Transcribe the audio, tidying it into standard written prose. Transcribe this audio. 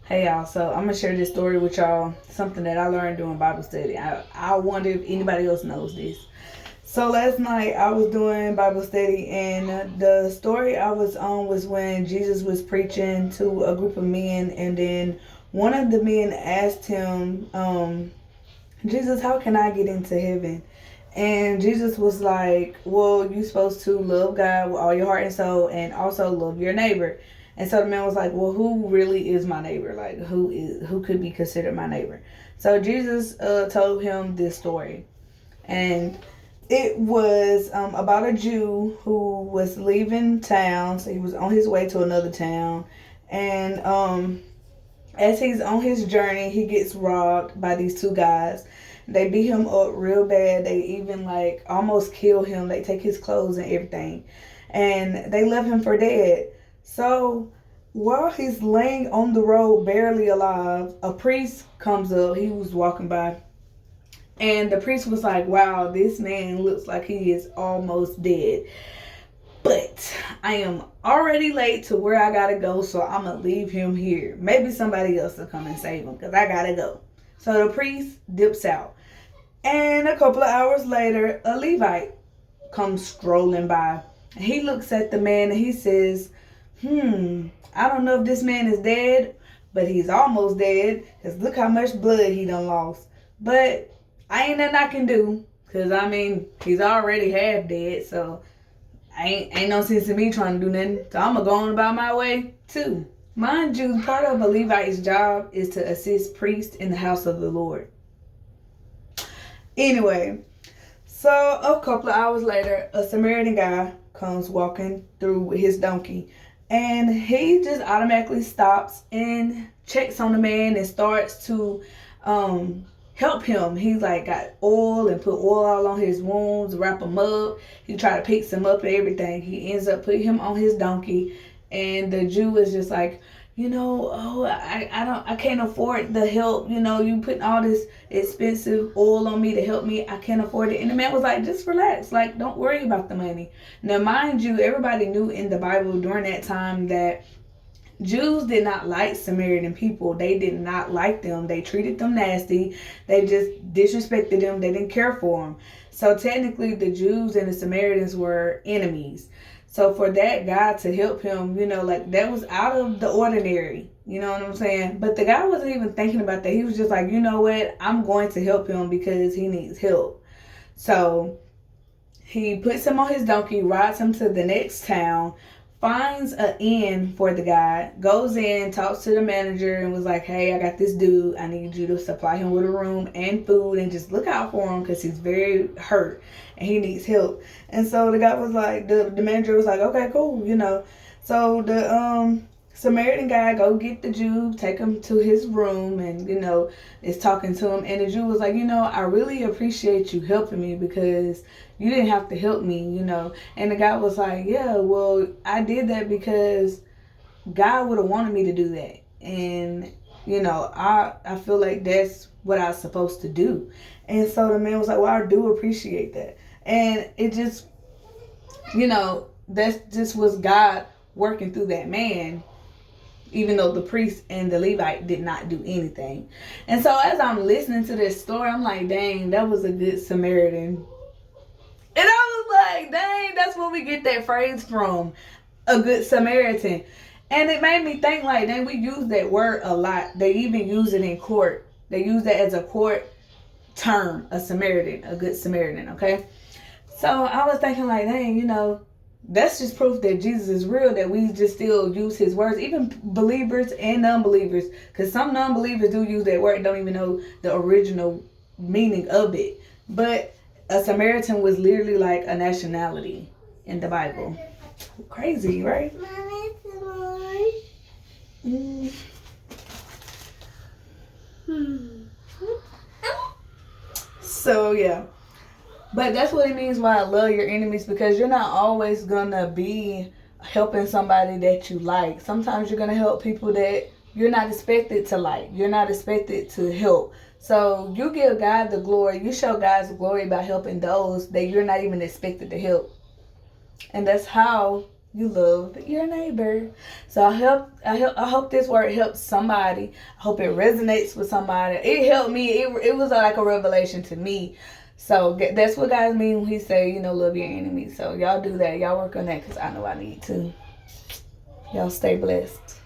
Hey y'all, so I'm gonna share this story with y'all. Something that I learned during Bible study. I wonder if anybody else knows this. So last night I was doing Bible study, and the story I was on was when Jesus was preaching to a group of men, and then one of the men asked him, Jesus, how can I get into heaven? And Jesus was like, well, you're supposed to love God with all your heart and soul and also love your neighbor. And so the man was like, well, who really is my neighbor? Like, who could be considered my neighbor? So Jesus told him this story. And it was about a Jew who was leaving town. So he was on his way to another town. And as he's on his journey, he gets robbed by these two guys. They beat him up real bad. They even like almost kill him. They take his clothes and everything. And they left him for dead. So while he's laying on the road barely alive, a priest comes up. He was walking by. And the priest was like, wow, this man looks like he is almost dead. But I am already late to where I gotta go, so I'm gonna leave him here. Maybe somebody else will come and save him because I gotta go. So the priest dips out. And a couple of hours later, a Levite comes strolling by. He looks at the man and he says, I don't know if this man is dead, but he's almost dead because look how much blood he done lost. But I ain't nothing I can do because, I mean, he's already half dead, so ain't no sense in me trying to do nothing. So I'm going to go on about my way, too. Mind you, part of a Levite's job is to assist priests in the house of the Lord. Anyway, so a couple of hours later, a Samaritan guy comes walking through with his donkey. And he just automatically stops and checks on the man and starts to help him. He's like got oil and put oil all on his wounds, wrap him up. He try to pick him up and everything. He ends up putting him on his donkey, and the Jew is just like, I can't afford the help. You putting all this expensive oil on me to help me. I can't afford it. And the man was like, just relax. Like, don't worry about the money. Now, mind you, everybody knew in the Bible during that time that Jews did not like Samaritan people. They did not like them. They treated them nasty. They just disrespected them. They didn't care for them. So technically, the Jews and the Samaritans were enemies. So for that guy to help him, like that was out of the ordinary. You know what I'm saying? But the guy wasn't even thinking about that. He was just like, you know what? I'm going to help him because he needs help. So he puts him on his donkey, rides him to the next town, finds an inn for the guy, goes in, talks to the manager, and was like, hey, I got this dude. I need you to supply him with a room and food and just look out for him because he's very hurt and he needs help. And so the guy was like, the manager was like, okay, cool, So the Samaritan guy go get the Jew, take him to his room, and is talking to him. And the Jew was like, I really appreciate you helping me because you didn't have to help me, And the guy was like, yeah, well, I did that because God would have wanted me to do that. And I feel like that's what I was supposed to do. And so the man was like, well, I do appreciate that. And it just, that just was God working through that man, even though the priest and the Levite did not do anything. And so as I'm listening to this story, I'm like, dang, that was a good Samaritan. And I was like, dang, that's where we get that phrase from, a good Samaritan. And it made me think like, dang, we use that word a lot. They even use it in court. They use that as a court term, a Samaritan, a good Samaritan, okay? So I was thinking like, dang, that's just proof that Jesus is real, that we just still use his words, even believers and non-believers. Because some non-believers do use that word and don't even know the original meaning of it. But a Samaritan was literally like a nationality in the Bible. Crazy, right? So, yeah. But that's what it means why I love your enemies, because you're not always going to be helping somebody that you like. Sometimes you're going to help people that you're not expected to like. You're not expected to help. So you give God the glory. You show God's glory by helping those that you're not even expected to help. And that's how you love your neighbor. So I hope this word helps somebody. I hope it resonates with somebody. It helped me. It was like a revelation to me. So that's what guys mean when he say, love your enemy. So y'all do that. Y'all work on that because I know I need to. Y'all stay blessed.